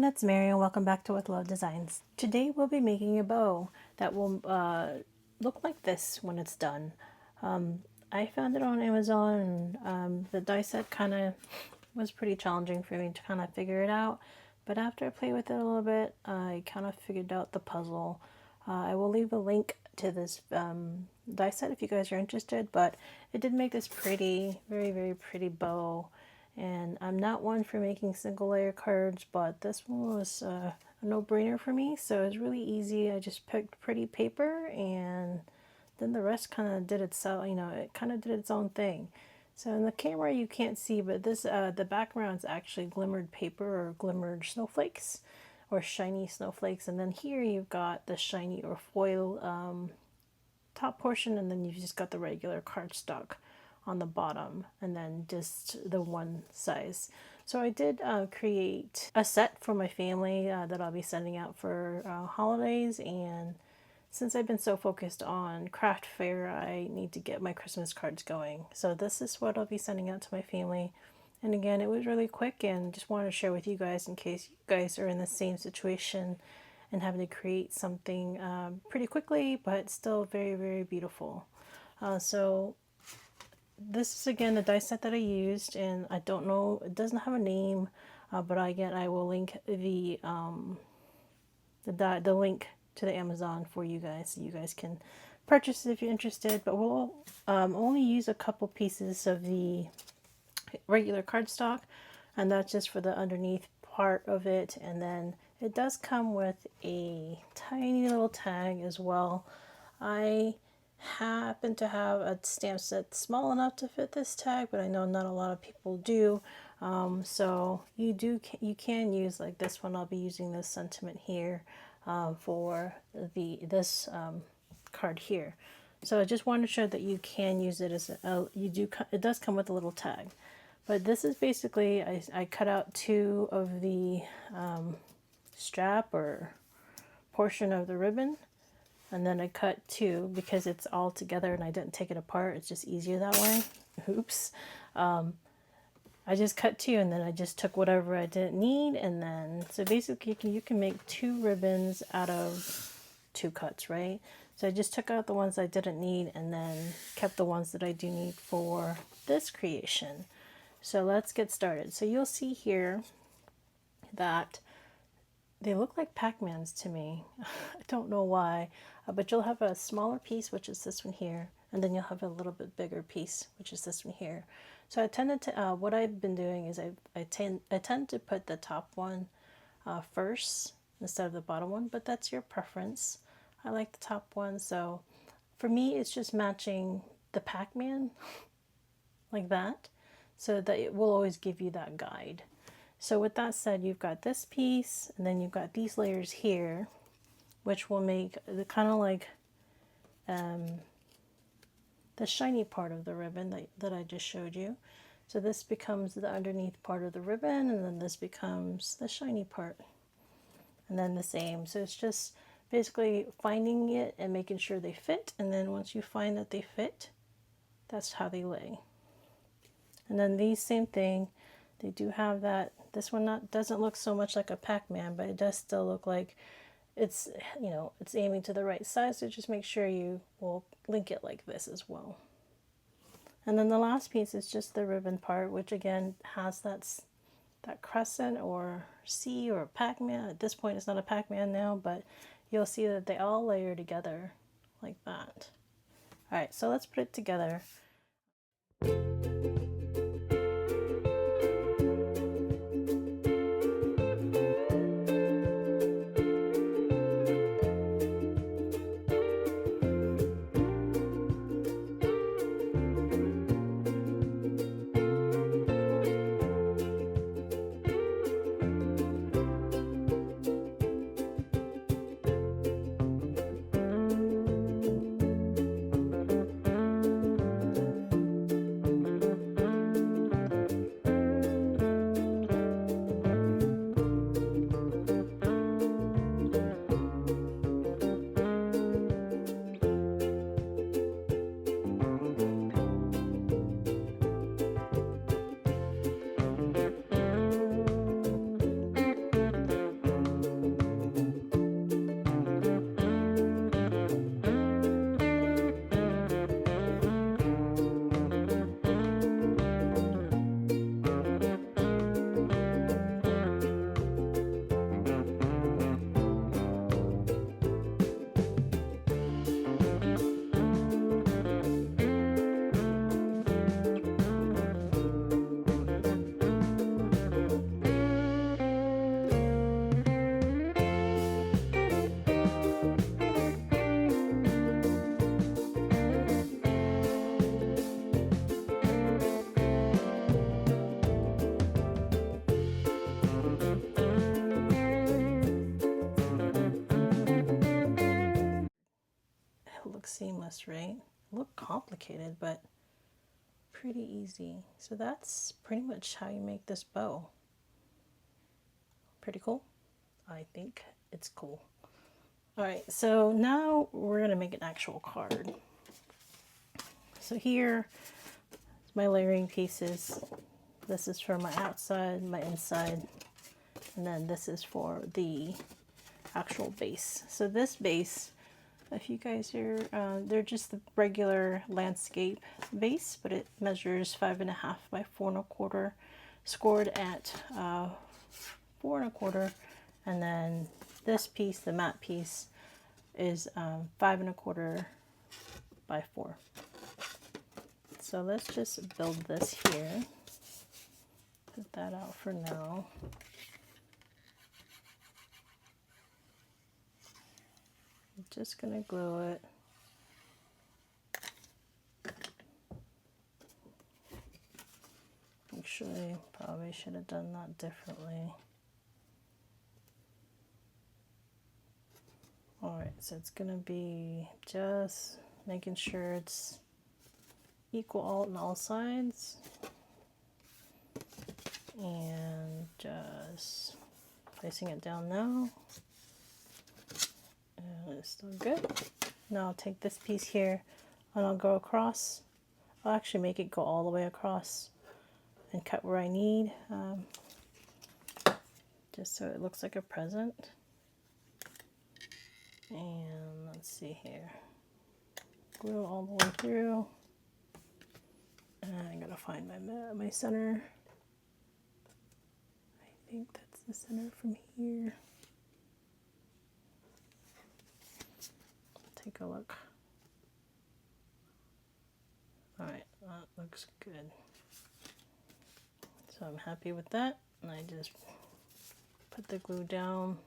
everyone, it's Mary and welcome back to With Love Designs. Today we'll be making a bow that will look like this when it's done. I found it on Amazon and the die set kind of was pretty challenging for me to kind of figure it out. But after I played with it a little bit, I kind of figured out the puzzle. I will leave a link to this die set if you guys are interested, but it did make this pretty, very, very pretty bow. And I'm not one for making single layer cards, but this one was a no-brainer for me, so it was really easy. I just picked pretty paper and then the rest kind of did itself, it kind of did its own thing. So in the camera you can't see, but this the background is actually glimmered paper or glimmered snowflakes or shiny snowflakes, and then here you've got the shiny or foil top portion, and then you've just got the regular cardstock on the bottom, and then just the one size. So I did create a set for my family that I'll be sending out for holidays, and since I've been so focused on craft fair, I need to get my Christmas cards going. So this is what I'll be sending out to my family. And again, it was really quick and just wanted to share with you guys in case you guys are in the same situation and having to create something pretty quickly, but still very, very beautiful. So this is again the die set that I used, and I don't know, it doesn't have a name, but again I will link the link to the Amazon for you guys, so you guys can purchase it if you're interested. But we'll only use a couple pieces of the regular cardstock, and that's just for the underneath part of it. And then it does come with a tiny little tag as well. I happen to have a stamp set small enough to fit this tag, but I know not a lot of people do. So you can use like this one. I'll be using this sentiment here for this card here. So I just wanted to show that you can use it as it does come with a little tag. But this is basically, I cut out two of the strap or portion of the ribbon, and then I cut two because it's all together and I didn't take it apart. It's just easier that way. Oops. I just cut two, and then I just took whatever I didn't need, and then so basically you can make two ribbons out of two cuts, right? So I just took out the ones I didn't need and then kept the ones that I do need for this creation. So let's get started. So you'll see here that they look like Pac-Mans to me. I don't know why, but you'll have a smaller piece, which is this one here, and then you'll have a little bit bigger piece, which is this one here. So I tended to, what I've been doing is I tend to put the top one first instead of the bottom one, but that's your preference. I like the top one, so for me it's just matching the Pac-Man like that, so that it will always give you that guide. So with that said, you've got this piece, and then you've got these layers here, which will make the kind of like the shiny part of the ribbon that I just showed you. So this becomes the underneath part of the ribbon, and then this becomes the shiny part, and then the same. So it's just basically finding it and making sure they fit, and then once you find that they fit, that's how they lay. And then these, same thing, they do have that. This one doesn't look so much like a Pac-Man, but it does still look like it's, it's aiming to the right size. So just make sure you will link it like this as well. And then the last piece is just the ribbon part, which again has that crescent or C or Pac-Man. At this point it's not a Pac-Man now, but you'll see that they all layer together like that. All right, so let's put it together. looks seamless, right? Look complicated, but pretty easy. So that's pretty much how you make this bow. Pretty cool. I think it's cool. All right, so now we're gonna make an actual card. So here, my layering pieces. This is for my outside, my inside, and then this is for the actual base. So this base, if you guys are, they're just the regular landscape base, but it measures 5.5 by 4.25, scored at 4.25, and then this piece, the matte piece, is 5.25 by 4. So let's just build this here. Put that out for now. I'm just gonna glue it. Actually, probably should have done that differently. Alright, so it's gonna be just making sure it's equal on all sides. And just placing it down now. And it's still good. Now I'll take this piece here and I'll go across. I'll actually make it go all the way across and cut where I need, just so it looks like a present. And let's see here. Glue all the way through. And I gotta find my center. I think that's the center from here. Take a look. Alright, that looks good. So I'm happy with that. And I just put the glue down.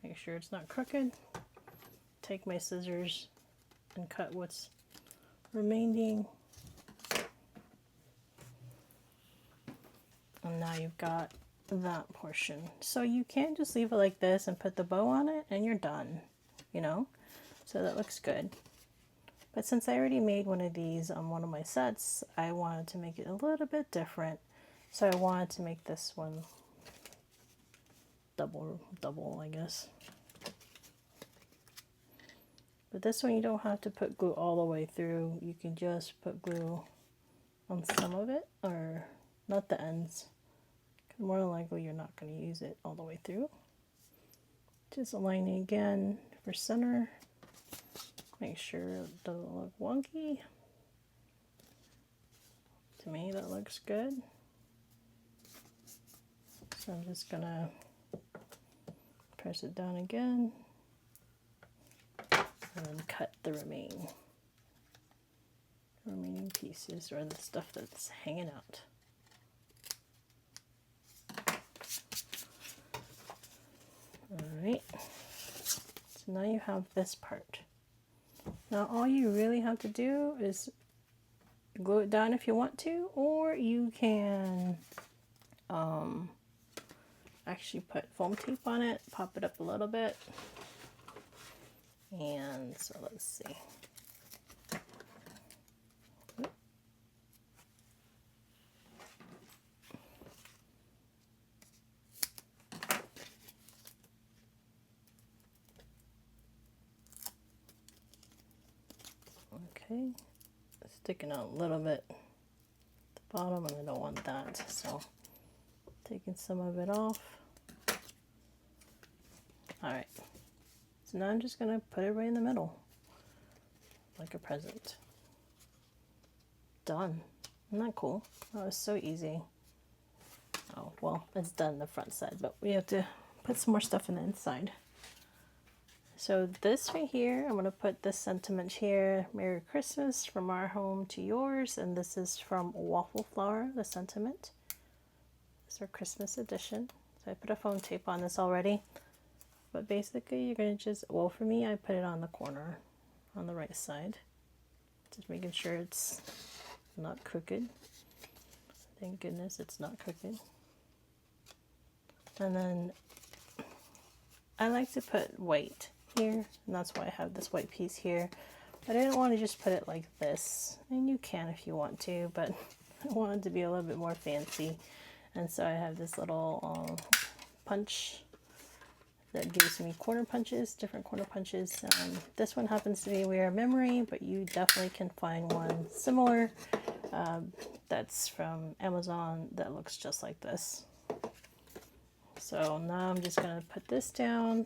Make sure it's not crooked. Take my scissors and cut what's remaining. And now you've got that portion. So you can't just leave it like this and put the bow on it and you're done, you know? So that looks good. But since I already made one of these on one of my sets, I wanted to make it a little bit different. So I wanted to make this one double, I guess. But this one you don't have to put glue all the way through. You can just put glue on some of it, or not the ends. More than likely you're not going to use it all the way through. Just aligning again for center. Make sure it doesn't look wonky. To me that looks good. So I'm just going to press it down again and then cut the remaining pieces, or the stuff that's hanging out. Alright, so now you have this part. Now all you really have to do is glue it down if you want to, or you can actually put foam tape on it, pop it up a little bit. And so let's see. Okay, sticking out a little bit at the bottom, and I don't want that, so taking some of it off. Alright, so now I'm just going to put it right in the middle, like a present. Done. Isn't that cool? That was so easy. Oh, well, it's done the front side, but we have to put some more stuff in the inside. So this right here, I'm going to put this sentiment here, Merry Christmas from our home to yours, and this is from Waffle Flower, the sentiment. This is our Christmas edition. So I put a foam tape on this already, but basically you're going to just, well for me I put it on the corner, on the right side, just making sure it's not crooked. Thank goodness it's not crooked. And then I like to put white here, and that's why I have this white piece here. But I didn't want to just put it like this. And you can if you want to, but I wanted to be a little bit more fancy. And so I have this little punch that gives me corner punches, different corner punches. This one happens to be We Are Memory, but you definitely can find one similar that's from Amazon that looks just like this. So now I'm just going to put this down.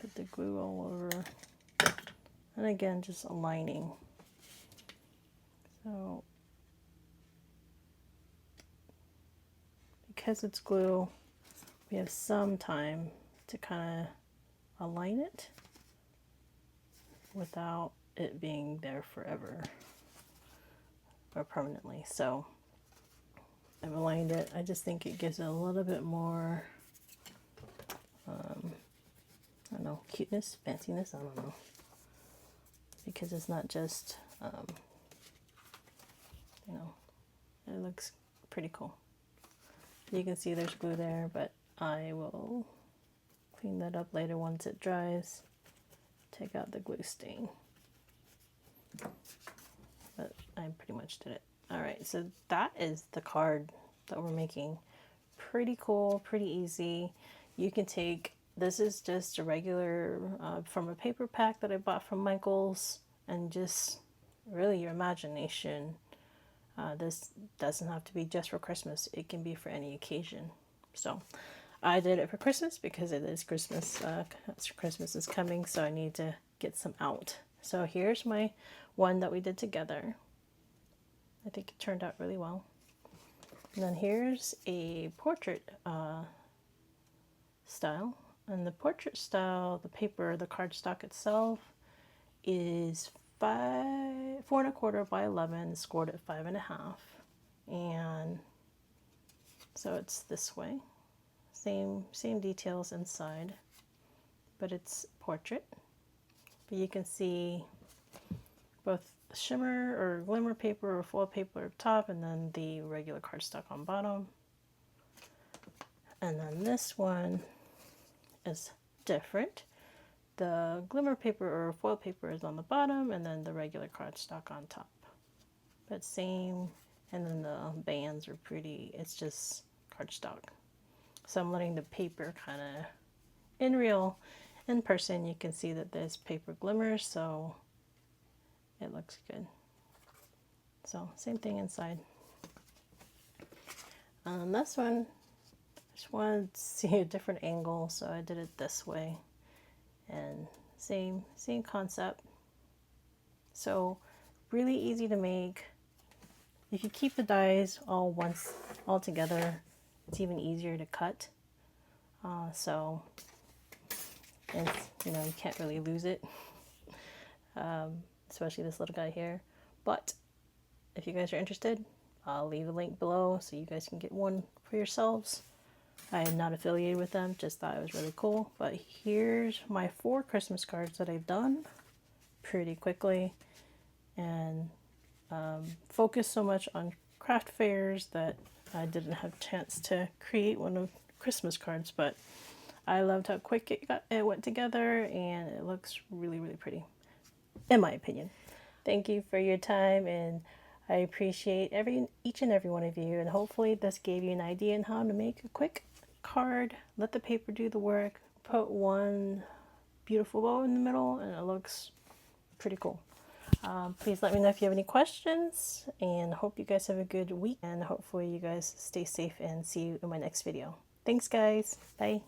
Put the glue all over. And again, just aligning. So because it's glue, we have some time to kind of align it without it being there forever or permanently. So I've aligned it. I just think it gives it a little bit more, I don't know, cuteness, fanciness, I don't know. Because it's not just, you know, it looks pretty cool. You can see there's glue there, but I will clean that up later once it dries. Take out the glue stain. But I pretty much did it. Alright, so that is the card that we're making. Pretty cool, pretty easy. You can take, this is just a regular, from a paper pack that I bought from Michael's, and just really your imagination. This doesn't have to be just for Christmas. It can be for any occasion. So I did it for Christmas because it is Christmas. Christmas is coming, so I need to get some out. So here's my one that we did together. I think it turned out really well. And then here's a portrait style. And the portrait style, the paper, the cardstock itself is 4¼ by 11, scored at 5.5, and so it's this way. Same details inside, but it's portrait. But you can see both shimmer or glimmer paper or foil paper up top, and then the regular cardstock on bottom. And then this one is different. The glimmer paper or foil paper is on the bottom, and then the regular cardstock on top. But same, and then the bands are pretty, it's just cardstock. So I'm letting the paper kind of, in person, you can see that there's paper glimmers, so it looks good. So same thing inside. This one, I just wanted to see a different angle, so I did it this way. And same concept. So really easy to make. If you keep the dies all together, it's even easier to cut. So it's, you know, you can't really lose it, especially this little guy here. But if you guys are interested, I'll leave a link below so you guys can get one for yourselves. I am not affiliated with them, just thought it was really cool. But here's my 4 Christmas cards that I've done pretty quickly, and focused so much on craft fairs that I didn't have a chance to create one of Christmas cards, but I loved how quick it went together, and it looks really, really pretty, in my opinion. Thank you for your time, and I appreciate each and every one of you, and hopefully this gave you an idea on how to make a quick card. Let the paper do the work, put one beautiful bow in the middle, and it looks pretty cool. Please let me know if you have any questions, and hope you guys have a good week, and hopefully you guys stay safe, and see you in my next video. Thanks guys, bye.